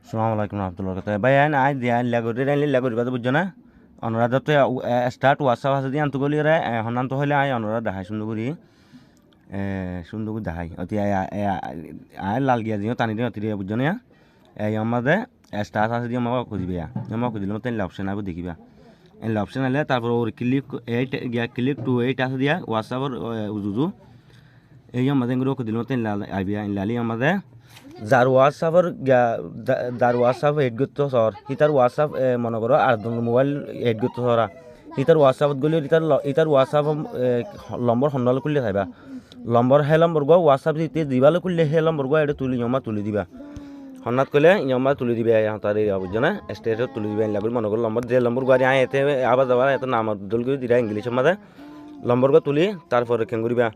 সালাম আলাইকুম রহমতুল্লাহ কথা ভাই আইন আই দিয়া লাগরি রাইলে লাগরি বাদ বুঝছো না অনুরাধা তো স্টার্ট ওয়াটসঅ্যাপ আছে দিয়ে আনতো গলি রে হনান্ত হইলে আই অনুরাধা দেখাই সুন্দর করে দেখাই অতি আই লাল গিয়া দিও টানি দিও অতি বুঝছো না এই আমাদের স্টার্ট আছে দিয়ে আমাকে খুঁজবে আমাকে দিলে মতো অপশন আইব দেখিবা এই অপশন আইলে তারপর ওর ক্লিক এইট গিয়া ক্লিক টু এইট আছে দিয়া হোয়াটসঅ্যাপের উজুজু এই আমাদের গুলো দিলে মতো আইবিয়া লালি আমাদের যার হোয়াটসঅ্যাপ এড করতে সর ইতার হোয়াটসঅ্যাপ মনে করো আর মোবাইল এড করতে সরা ইতার হোয়াটসঅ্যাপত গেলে ইতার হোয়াটসঅ্যাপ নম্বর সন্ধান করলে থাকবা নম্বর হে নম্বর গো হোয়াটসঅ্যাপ দিবালে করলে হে নম্বর গো এটা তুলি দিবা সন্নাত করলে ইয়মা তুলি দিবে তার এই বুঝছো না স্টেটত তুলি দিবে লাগবে মনে করো নম্বর যে নম্বর গাড়ি আয় এতে আবার যাবার এত নাম দল করে দিরা ইংলিশের মাঝে নম্বর গো তুলি তারপরে কেন করিবা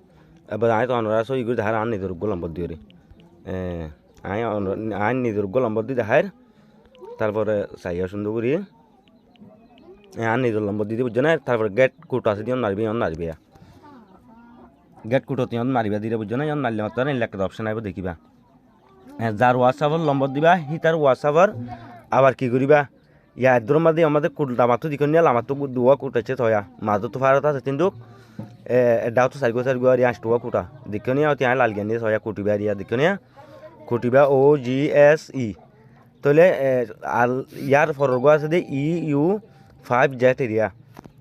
এবার আয় তো অনরা সই করে ধারা আন নিজের নম্বর দিয়ে আইন নিজের নম্বর দিয়ে দেখায় তারপরে চাইয়া সুন্দর করি আইন নিজের নম্বর দিতে বুঝছো না তারপরে গেট কোট আছে দিয়ে নারবি গেট কোটত মারিবা দিলে বুঝছো না নারলে মাত্র একটা অপশন আইব দেখিবা যার হোয়াটসঅ্যাপের নম্বর দিবা সি তার হোয়াটসঅ্যাপের আবার কি করিবা ইয়া এদর মাঝে আমাদের কোটটা মাত্র দিখন নিয়ে আমার তো দুয়া কোট আছে থয়া মাঝে তো ফারত আছে কিন্তু এটাও তো চারিগো আর আঁচ টুয়া কোটা দেখিও অতি আয় লাল জ্ঞান দিয়ে থয়া কুটিবা দিয়া দেখিও খুঁটিবা OGSE তাহলে আর ইয়ার ফরগ আছে দে EU5Z এরিয়া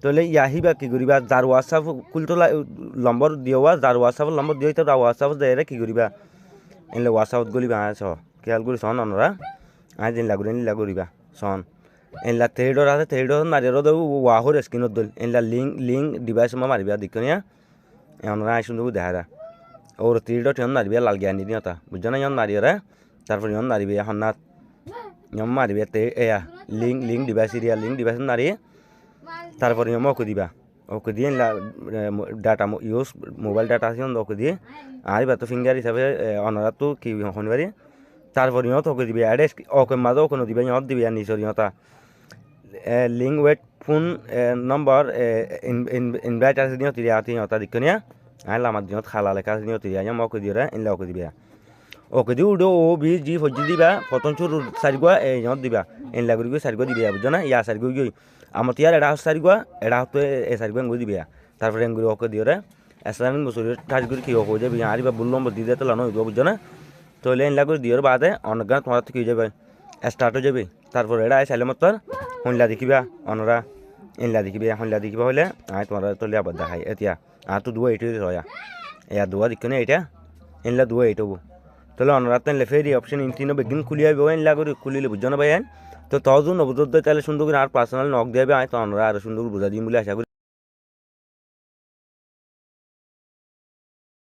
তাহলে ইয়াহিবা কি করিবা যার হোয়াটসঅ্যাপ কুলতো নম্বর দিওয়া যার হোয়াটসঅ্যাপের নম্বর দিও তার হোয়াটসঅ্যাপ যাই কি করিবা এনলে হোয়াটসঅ্যাপত গলিবা আছ খেয়াল করি সন অনরা আজ এনলা করিবা সন এনলা থ্রেডর আছে থ্রেডর মারিয়ার ওয়াহর স্ক্রিনত দল এনলা লিঙ্ক ডিভাইস মারিবা দেখিও অনরা আই সুন্দর দেখা ওর তিরিটা টিয়ন মারিবে লাল জ্ঞানী দিও তা বুঝছো না ইয়ন মারিয়ে তারপর ইয়ন মারিবে হন্নাত ইয়ন মারিবে এয়া link device area link device মারিয়ে তারপর ইয়ম ওকে দিবা ওকে দিয়ে ডাটা ইউজ মোবাইল ডাটা আছে ওকে দিয়ে আরিবা তো ফিঙ্গার হিসাবে অনারা তো কি শনিবারে তারপর ইয়ত ওকে দিবে অ্যাড্রেস ওকে মাঝে ওকে দিবে ইয়ত দিবে নিচর ইয়তা লিঙ্ক ওয়েট ফোন নম্বর ইনভাইট আছে দিও তিরিয়া ইয়তা দিকনিয়া আইলা আমার দিনত খালা লেখা নিও তিরিয়া ইয়ম ওকে দিয়ে ইনলা ওকে দিবে ওকে দি উডো OBG ফজি দিবা প্রথম চুর সারিগুয়া এই ইয়ত দিবা ইনলা করি সারিগুয়া দিবে বুঝছো না ইয়া সারিগুয়া গই আমার তিয়ার এটা সারিগুয়া এটা হতো এই সারিগুয়া গই দিবে তারপরে এঙ্গুরি ওকে দিয়ে এসলামিক বছরের টাজগুরি কি হয়ে যাবে আরিবা বললাম দিয়ে তো লানো বুঝছো না তো ইনলা করে দিওর বাদে অনেক তোমার থেকে যাবে স্টার্ট হয়ে যাবে তারপর এটা চাইলে মত হইলা দেখিবা অনরা ইনলা দেখিবা হলে আয় তোমার তলে আবার দেখাই এতিয়া আর তো দুয়া এইটাই রয়া এয়া দুয়া দিকে না এটা ইনলা দুয়া এইট হবো তাহলে অনরা তাহলে ফেরি অপশন ইনটিনো বেগিন খুলি আইব ইনলা করে খুলিলে বুঝছো না ভাই তো তখন নবুদ্ধ তাহলে সুন্দর করে আর পার্সোনাল নক দেবে আয় তো অনরা আর সুন্দর বুঝা দিম বলে আশা করি।